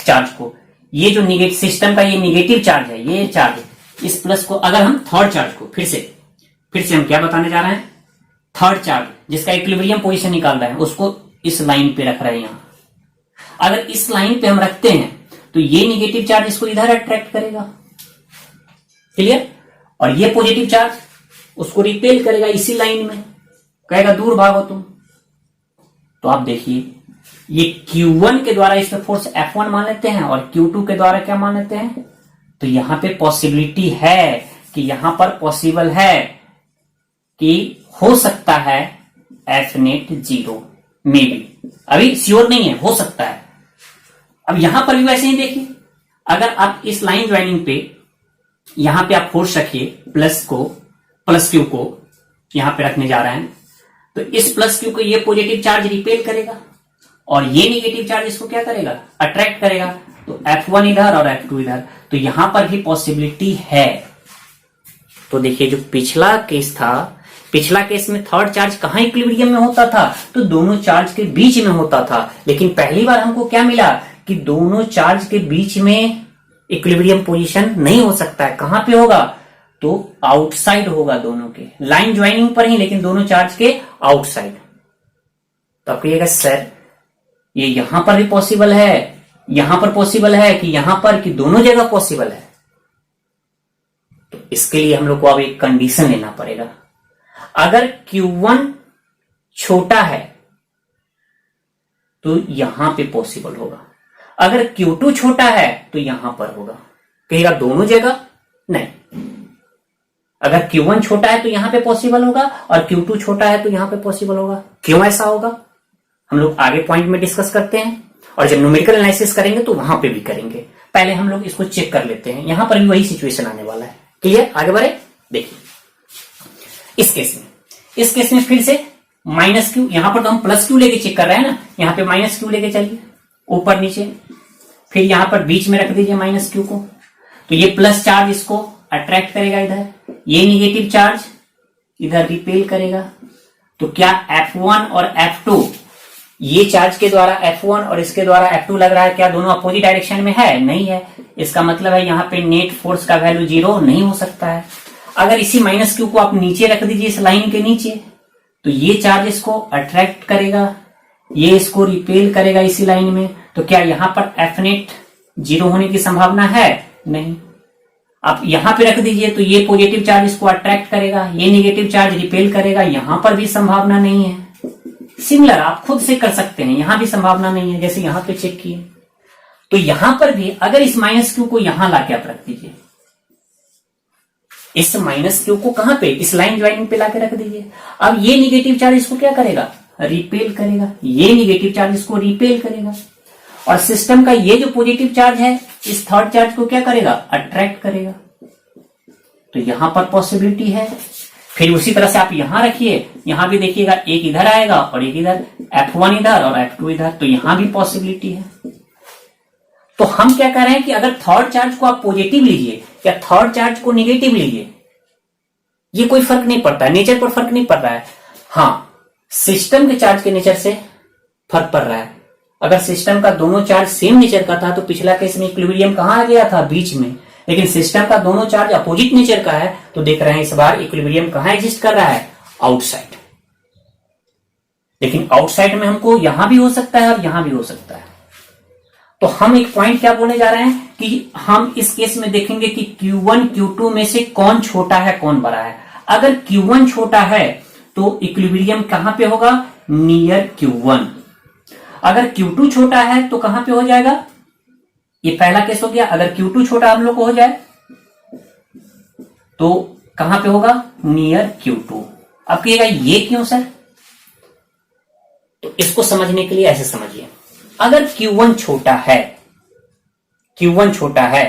चार्ज को, ये जो निगेटिव सिस्टम का ये निगेटिव चार्ज है, ये चार्ज, इस प्लस को अगर हम थर्ड चार्ज को फिर से हम क्या बताने जा रहे हैं, थर्ड चार्ज जिसका इक्विलिब्रियम पोजीशन निकाल रहे हैं उसको इस लाइन पे रख रहे हैं। यहां अगर इस लाइन पे हम रखते हैं तो ये निगेटिव चार्ज इसको इधर अट्रैक्ट करेगा, क्लियर, और ये पॉजिटिव चार्ज उसको रिपेल करेगा इसी लाइन में, कहेगा दूर भागो तुम। तो आप देखिए ये Q1 के द्वारा इस पे फोर्स F1 मान लेते हैं और Q2 के द्वारा क्या मान लेते हैं। तो यहां पे पॉसिबिलिटी है कि यहां पर पॉसिबल है कि हो सकता है एफ नेट 0 मे बी, अभी श्योर नहीं है, हो सकता है। अब यहां पर भी वैसे ही देखिए, अगर आप इस लाइन ज्वाइनिंग पे यहां पे आप फोर्स रखिए, प्लस क्यू को यहां पे रखने जा रहे हैं, तो इस प्लस क्यू को ये पॉजिटिव चार्ज रिपेल करेगा और ये नेगेटिव चार्ज इसको क्या करेगा, अट्रैक्ट करेगा। तो F1 इधर और F2 इधर, तो यहां पर भी पॉसिबिलिटी है। तो देखिए जो पिछला केस था, पिछला केस में थर्ड चार्ज कहां इक्विलिब्रियम में होता था, तो दोनों चार्ज के बीच में होता था। लेकिन पहली बार हमको क्या मिला कि दोनों चार्ज के बीच में इक्विलिब्रियम पोजीशन नहीं हो सकता है। कहां पे होगा, तो आउटसाइड होगा, दोनों के लाइन ज्वाइनिंग पर ही, लेकिन दोनों चार्ज के आउटसाइड। तो आप कहिएगा सर ये यहां पर भी पॉसिबल है, यहां पर पॉसिबल है कि यहां पर, कि दोनों जगह पॉसिबल है। तो इसके लिए हम लोग को अब एक कंडीशन लेना पड़ेगा। अगर Q1 छोटा है तो यहां पे पॉसिबल होगा, अगर Q2 छोटा है तो यहां पर होगा। कहेगा दोनों जगह नहीं, अगर Q1 छोटा है तो यहां पे पॉसिबल होगा और Q2 छोटा है तो यहां पे पॉसिबल होगा। क्यों ऐसा होगा हम लोग आगे पॉइंट में डिस्कस करते हैं, और जब न्यूमेरिकल एनालिसिस करेंगे तो वहां पे भी करेंगे। पहले हम लोग इसको चेक कर लेते हैं, यहां पर भी वही सिचुएशन आने वाला है। क्लियर, आगे बढ़े। देखिए इस केस में फिर से माइनस क्यू, यहां पर तो हम प्लस क्यू लेके चेक कर रहे हैं ना, यहां पे माइनस क्यू लेके चलिए ऊपर नीचे, फिर यहां पर बीच में रख दीजिए माइनस क्यू को। तो ये प्लस चार्ज इसको अट्रैक्ट करेगा इधर, ये निगेटिव चार्ज इधर रिपेल करेगा। तो क्या F1 और F2 ये चार्ज के द्वारा F1 और इसके द्वारा F2 लग रहा है, क्या दोनों अपोजिट डायरेक्शन में है? नहीं है। इसका मतलब है यहाँ पे नेट फोर्स का वैल्यू 0 नहीं हो सकता है। अगर इसी माइनस क्यू को आप नीचे रख दीजिए इस लाइन के नीचे, तो ये चार्ज इसको अट्रैक्ट करेगा, ये इसको रिपेल करेगा इसी लाइन में। तो क्या यहां पर F नेट 0 होने की संभावना है? नहीं। आप यहां पे रख दीजिए तो ये पॉजिटिव चार्ज इसको अट्रैक्ट करेगा, ये नेगेटिव चार्ज रिपेल करेगा, यहां पर भी संभावना नहीं है। सिमिलर आप खुद से कर सकते हैं, यहां भी संभावना नहीं है, जैसे यहां पे चेक किए। तो यहां पर भी अगर इस माइनस क्यू को यहां लाके आप रख दीजिए, इस माइनस क्यू को कहां पे, इस लाइन ज्वाइनिंग पे लाके रख दीजिए। अब ये निगेटिव चार्ज इसको क्या करेगा, रिपेल करेगा, ये निगेटिव चार्ज इसको रिपेल करेगा, और सिस्टम का ये जो पॉजिटिव चार्ज है इस थर्ड चार्ज को क्या करेगा, अट्रैक्ट करेगा। तो यहां पर पॉसिबिलिटी है। फिर उसी तरह से आप यहां रखिए, यहां भी देखिएगा एक इधर आएगा और एक इधर, F1 इधर और F2 इधर, तो यहां भी पॉसिबिलिटी है। तो हम क्या कर रहे हैं कि अगर थर्ड चार्ज को आप पॉजिटिव लीजिए या थर्ड चार्ज को निगेटिव लीजिए, ये कोई फर्क नहीं पड़ता है, नेचर पर फर्क नहीं पड़ रहा है। हाँ, सिस्टम के चार्ज के नेचर से फर्क पड़ रहा है। अगर सिस्टम का दोनों चार्ज सेम नेचर का था तो पिछला केस में इक्विलिब्रियम कहां आ गया था, बीच में। लेकिन सिस्टम का दोनों चार्ज अपोजिट नेचर का है, तो देख रहे हैं इस बार इक्विलिब्रियम कहां एग्जिस्ट कर रहा है, आउटसाइड। लेकिन आउटसाइड में हमको यहां भी हो सकता है और यहां भी हो सकता है। तो हम एक पॉइंट क्या बोलने जा रहे हैं कि हम इस केस में देखेंगे कि Q1 Q2 में से कौन छोटा है कौन बड़ा है। अगर Q1 छोटा है तो इक्विलिब्रियम कहां पे होगा, नियर Q1। अगर Q2 छोटा है तो कहां पे हो जाएगा, ये पहला केस हो गया। अगर Q2 छोटा हम लोग को हो जाए तो कहां पे होगा, नियर Q2। अब कहिएगा ये क्यों सर, तो इसको समझने के लिए ऐसे समझिए, अगर Q1 छोटा है, Q1 छोटा है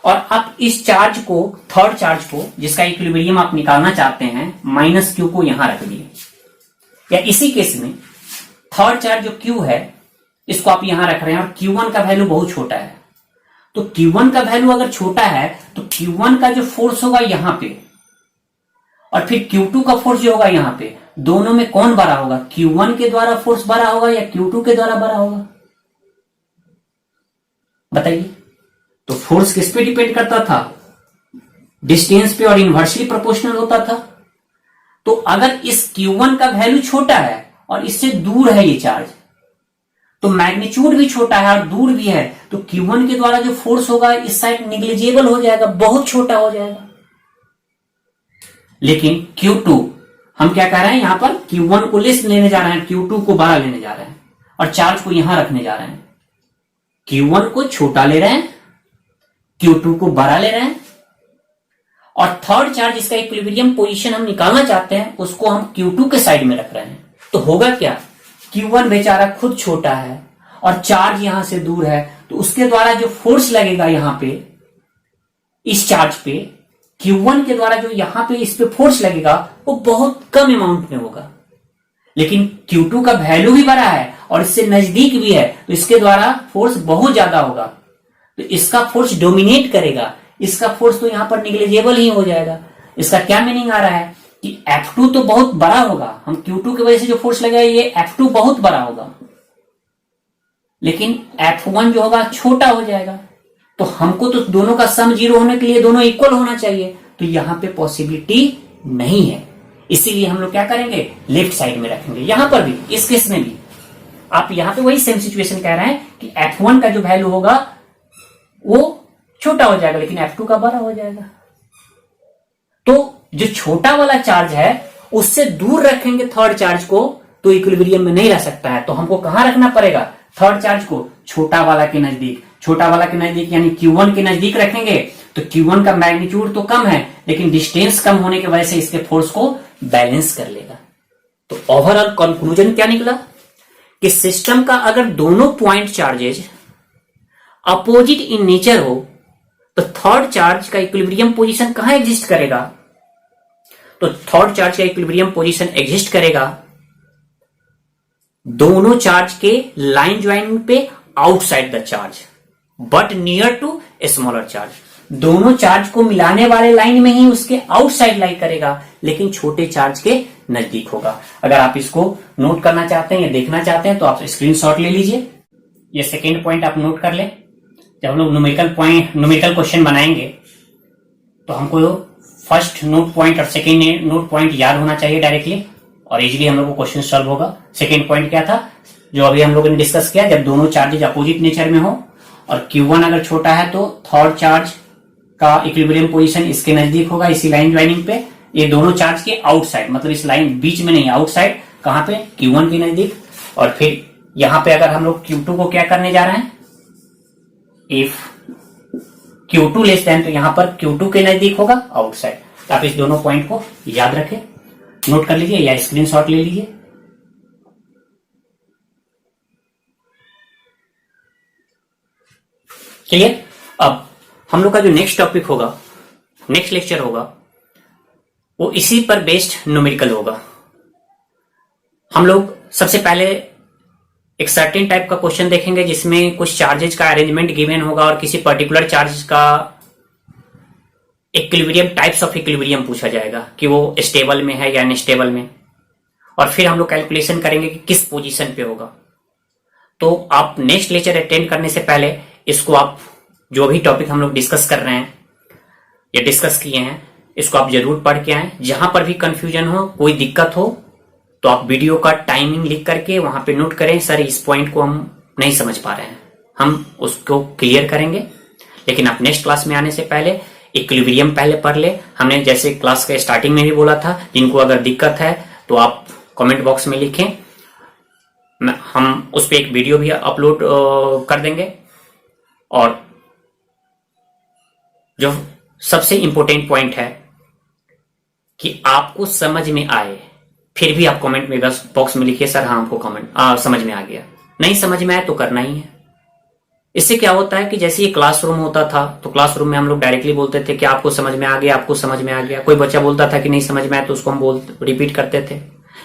और आप इस चार्ज को, थर्ड चार्ज को जिसका इक्विलिब्रियम आप निकालना चाहते हैं, माइनस Q को यहां रख दिए, या इसी केस में थर्ड चार्ज जो Q है इसको आप यहां रख रहे हैं और Q1 का वैल्यू बहुत छोटा है। तो Q1 का वैल्यू अगर छोटा है तो Q1 का जो फोर्स होगा यहां पे और फिर Q2 का फोर्स जो होगा यहां पे, दोनों में कौन बड़ा होगा, Q1 के द्वारा फोर्स बड़ा होगा या Q2 के द्वारा बड़ा होगा, बताइए। तो फोर्स किस पे डिपेंड करता था, डिस्टेंस पे, और इनवर्सली प्रोपोर्शनल होता था। तो अगर इस Q1 का वैल्यू छोटा है और इससे दूर है ये चार्ज, तो मैग्नीट्यूड भी छोटा है और दूर भी है, तो Q1 के द्वारा जो फोर्स होगा इस साइड निग्लिजिबल हो जाएगा, बहुत छोटा हो जाएगा। लेकिन Q2 हम क्या कह रहे हैं, यहां पर Q1 को लेस लेने जा रहे हैं, Q2 को बड़ा लेने जा रहे हैं और चार्ज को यहां रखने जा रहे हैं। Q1 को छोटा ले रहे हैं, Q2 को बड़ा ले रहे हैं, और थर्ड चार्ज जिसका इक्विलिब्रियम पोजीशन हम निकालना चाहते हैं उसको हम Q2 के साइड में रख रहे हैं। तो होगा क्या, Q1 बेचारा खुद छोटा है और चार्ज यहां से दूर है, तो उसके द्वारा जो फोर्स लगेगा यहां पे इस चार्ज पे, Q1 के द्वारा जो यहां पे इस पे फोर्स लगेगा वो बहुत कम अमाउंट में होगा। लेकिन Q2 का वैल्यू भी बड़ा है और इससे नजदीक भी है, तो इसके द्वारा फोर्स बहुत ज्यादा होगा, तो इसका फोर्स डोमिनेट करेगा, इसका फोर्स तो यहां पर निग्लिजिबल ही हो जाएगा। इसका क्या मीनिंग आ रहा है कि F2 तो बहुत बड़ा होगा, हम Q2 की वजह से जो फोर्स लगेगा ये F2 बहुत बड़ा होगा, लेकिन F1 जो होगा छोटा हो जाएगा। तो हमको तो दोनों का सम 0 होने के लिए दोनों इक्वल होना चाहिए, तो यहां पे पॉसिबिलिटी नहीं है, इसीलिए हम लोग क्या करेंगे, लेफ्ट साइड में रखेंगे। यहां पर भी, इस केस में भी आप यहां पे वही सेम सिचुएशन कह रहे हैं कि F1 का जो वैल्यू होगा वो छोटा हो जाएगा, लेकिन F2 का बड़ा हो जाएगा। तो जो छोटा वाला चार्ज है उससे दूर रखेंगे थर्ड चार्ज को, तो इक्विलिब्रियम में नहीं रह सकता है। तो हमको कहां रखना पड़ेगा, थर्ड चार्ज को छोटा वाला के नजदीक। छोटा वाला के नजदीक यानी Q1 के नजदीक रखेंगे, तो Q1 का मैग्नीट्यूड तो कम है, लेकिन डिस्टेंस कम होने की वजह से इसके फोर्स को बैलेंस कर लेगा। तो ओवरऑल कंक्लूजन क्या निकला कि सिस्टम का अगर दोनों point charges opposite in nature हो तो थर्ड चार्ज का इक्विलिब्रियम पोजीशन कहां एग्जिस्ट करेगा, तो थर्ड चार्ज का इक्विलिब्रियम पोजीशन एग्जिस्ट करेगा दोनों चार्ज के लाइन ज्वाइनिंग पे outside the charge but near to a smaller charge. दोनों चार्ज को मिलाने वाले लाइन में ही उसके आउटसाइड लाई करेगा, लेकिन छोटे चार्ज के नजदीक होगा। अगर आप इसको नोट करना चाहते हैं या देखना चाहते हैं तो आप स्क्रीनशॉट ले लीजिए। ये सेकेंड पॉइंट आप नोट कर ले। जब हम लोग न्यूमेरिकल क्वेश्चन बनाएंगे तो हमको फर्स्ट नोट पॉइंट और सेकेंड नोट पॉइंट याद होना चाहिए डायरेक्टली, और इजीली हम लोग को क्वेश्चन सॉल्व होगा। सेकेंड पॉइंट क्या था जो अभी हम लोगों ने डिस्कस किया, जब दोनों चार्जेज अपोजिट नेचर में हो और Q1 अगर छोटा है तो थर्ड चार्ज का इक्विलिब्रियम पोजीशन इसके नजदीक होगा, इसी लाइन ज्वाइनिंग पे। ये दोनों चार्ज के आउटसाइड, मतलब इस लाइन बीच में नहीं, आउटसाइड कहां पे, Q1 के नजदीक। और फिर यहां पे अगर हम लोग Q2 को क्या करने जा रहे हैं, इफ Q2 लेस देन, तो यहां पर Q2 के नजदीक होगा आउटसाइड। तो आप इस दोनों पॉइंट को याद रखें, नोट कर लीजिए या स्क्रीनशॉट ले लीजिए। क्लियर। अब हम लोग का जो नेक्स्ट टॉपिक होगा, नेक्स्ट लेक्चर होगा, वो इसी पर बेस्ड न्यूमेरिकल होगा। हम लोग सबसे पहले एक सर्टेन टाइप का क्वेश्चन देखेंगे जिसमें कुछ चार्जेज का अरेंजमेंट गिवन होगा और किसी पर्टिकुलर चार्ज का इक्विलिब्रियम, टाइप्स ऑफ इक्विलिब्रियम पूछा जाएगा कि वो स्टेबल में है या अनस्टेबल में, और फिर हम लोग कैलकुलेशन करेंगे कि किस पोजीशन पे होगा। तो आप नेक्स्ट लेक्चर अटेंड करने से पहले इसको आप जो भी टॉपिक हम लोग डिस्कस कर रहे हैं या डिस्कस किए हैं इसको आप जरूर पढ़ के आए। जहां पर भी कंफ्यूजन हो, कोई दिक्कत हो, तो आप वीडियो का टाइमिंग लिख करके वहां पे नोट करें, सर इस पॉइंट को हम नहीं समझ पा रहे हैं, हम उसको क्लियर करेंगे। लेकिन आप नेक्स्ट क्लास में आने से पहले इक्विलिब्रियम पहले पढ़ ले। हमने जैसे क्लास के स्टार्टिंग में भी बोला था, जिनको अगर दिक्कत है तो आप कमेंट बॉक्स में लिखें, हम उस पर एक वीडियो भी अपलोड कर देंगे। और जो सबसे इंपॉर्टेंट पॉइंट है कि आपको समझ में आए, फिर भी आप कमेंट में बस बॉक्स में लिखिए सर हाँ हमको समझ में आ गया। नहीं समझ में आया तो करना ही है। इससे क्या होता है कि जैसे ये क्लासरूम होता था तो क्लासरूम में हम लोग डायरेक्टली बोलते थे कि आपको समझ में आ गया, आपको समझ में आ गया। कोई बच्चा बोलता था कि नहीं समझ में आया तो उसको हम रिपीट करते थे,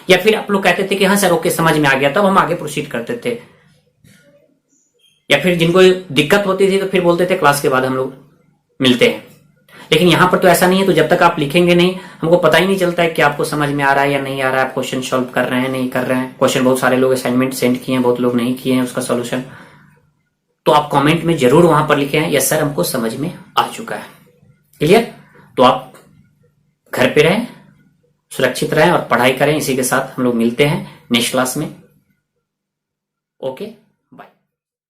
या फिर आप लोग कहते थे कि हाँ सर ओके समझ में आ गया, तब हम आगे प्रोसीड करते थे। या फिर जिनको दिक्कत होती थी तो फिर बोलते थे क्लास के बाद हम लोग मिलते हैं। लेकिन यहां पर तो ऐसा नहीं है, तो जब तक आप लिखेंगे नहीं हमको पता ही नहीं चलता है कि आपको समझ में आ रहा है या नहीं आ रहा है, आप क्वेश्चन सॉल्व कर रहे हैं नहीं कर रहे हैं। क्वेश्चन बहुत सारे लोग असाइनमेंट सेंड किए हैं, बहुत लोग नहीं किए हैं उसका सॉल्यूशन। तो आप कमेंट में जरूर वहां पर लिखे हैं यस सर हमको समझ में आ चुका है। क्लियर। तो आप घर पे रहें, सुरक्षित रहें और पढ़ाई करें। इसी के साथ हम लोग मिलते हैं नेक्स्ट क्लास में। ओके।